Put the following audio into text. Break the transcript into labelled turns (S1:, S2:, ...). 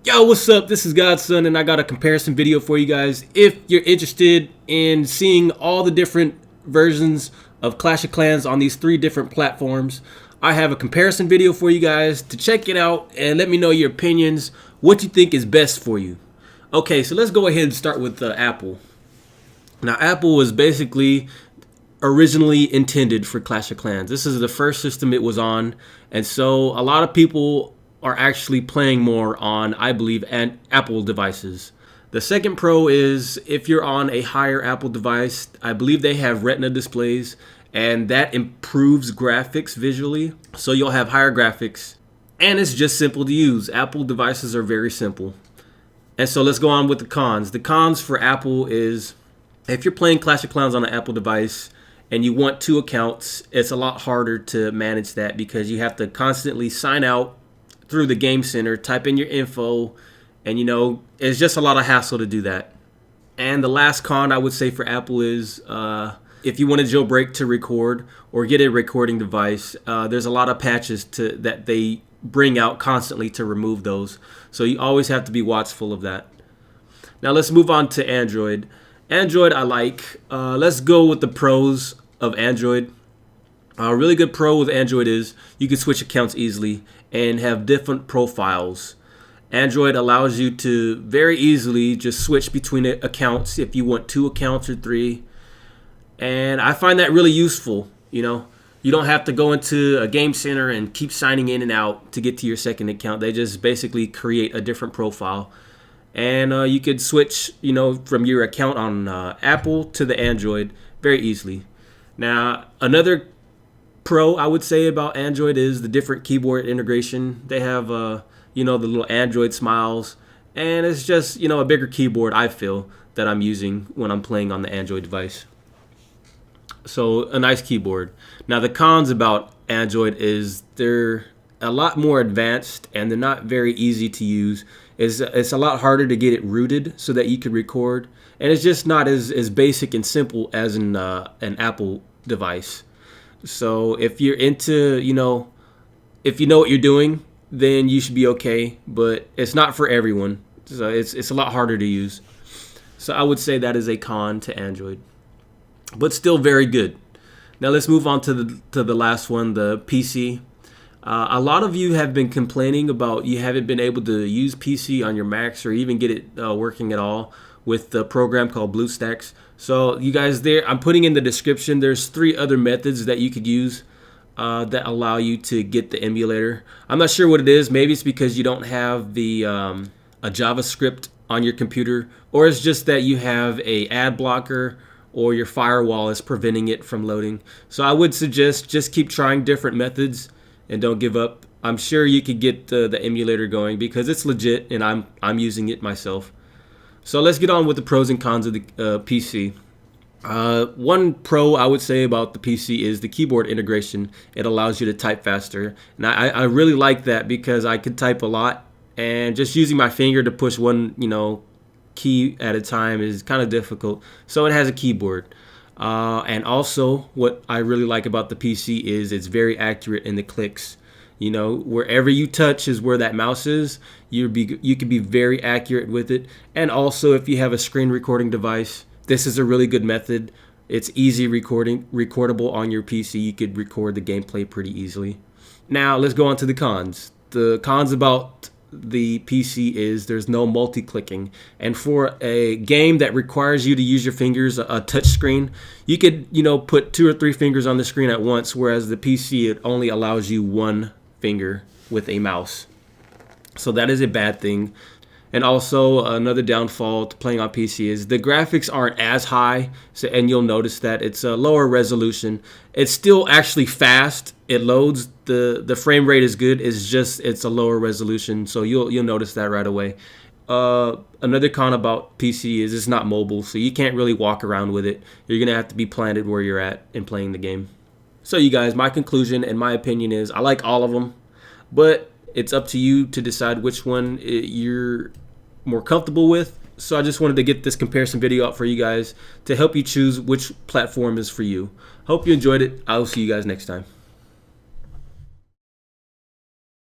S1: Yo, what's up? This is Godson, and I got a comparison video for you guys. If you're interested in seeing all the different versions of Clash of Clans on these 3 different platforms, I have a comparison video for you guys to check it out and let me know your opinions, what you think is best for you. Okay, so let's go ahead and start with Apple. Now, Apple was basically originally intended for Clash of Clans. This is the first system it was on, and so a lot of people are actually playing more on, I believe, Apple devices. The second pro is if you're on a higher Apple device, I believe they have Retina displays, and that improves graphics visually. So you'll have higher graphics, and it's just simple to use. Apple devices are very simple. And so let's go on with the cons. The cons for Apple is if you're playing Clash of Clans on an Apple device and you want 2 accounts, it's a lot harder to manage that because you have to constantly sign out through the game center, type in your info, and it's just a lot of hassle to do that. And the last con I would say for Apple is if you want to jailbreak to record or get a recording device, there's a lot of patches that they bring out constantly to remove those. So you always have to be watchful of that. Now let's move on to Android. Android I like. Let's go with the pros of Android. A really good pro with Android is you can switch accounts easily and have different profiles. Android allows you to very easily just switch between accounts if you want 2 accounts or 3. And I find that really useful. You don't have to go into a game center and keep signing in and out to get to your second account. They just basically create a different profile. And you could switch, from your account on Apple to the Android very easily. Now, another pro I would say about Android is the different keyboard integration. They have the little Android smiles, and it's just a bigger keyboard I feel that I'm using when I'm playing on the Android device. So a nice keyboard. Now the cons about Android is they're a lot more advanced and they're not very easy to use. It's a lot harder to get it rooted so that you can record, and it's just not as basic and simple as an Apple device. So if you're into, if you know what you're doing, then you should be okay. But it's not for everyone. So it's a lot harder to use. So I would say that is a con to Android, but still very good. Now let's move on to the last one, the PC. A lot of you have been complaining about you haven't been able to use PC on your Macs or even get it working at all with the program called BlueStacks. So you guys, I'm putting in the description, there's 3 other methods that you could use that allow you to get the emulator. I'm not sure what it is. Maybe it's because you don't have a JavaScript on your computer, or it's just that you have a ad blocker or your firewall is preventing it from loading. So I would suggest just keep trying different methods and don't give up. I'm sure you could get the emulator going because it's legit and I'm using it myself. So let's get on with the pros and cons of the PC. One pro I would say about the PC is the keyboard integration. It allows you to type faster. And I really like that because I could type a lot, and just using my finger to push one, key at a time is kind of difficult. So it has a keyboard. And also what I really like about the PC is it's very accurate in the clicks. Wherever you touch is where that mouse is. You can be very accurate with it. And also, if you have a screen recording device, this is a really good method. It's easy recordable on your PC. You could record the gameplay pretty easily. Now, let's go on to the cons. The cons about the PC is there's no multi-clicking. And for a game that requires you to use your fingers, a touch screen, you could, put 2 or 3 fingers on the screen at once, whereas the PC, it only allows you 1 finger with a mouse. So that is a bad thing. And also another downfall to playing on PC is the graphics aren't as high, and you'll notice that it's a lower resolution. It's still actually fast. It loads. The frame rate is good. It's a lower resolution, so you'll notice that right away. Another con about PC is it's not mobile, so you can't really walk around with it. You're gonna have to be planted where you're at and playing the game. So you guys, my conclusion and my opinion is I like all of them, but it's up to you to decide which one you're more comfortable with. So I just wanted to get this comparison video out for you guys to help you choose which platform is for you. Hope you enjoyed it. I will see you guys next time.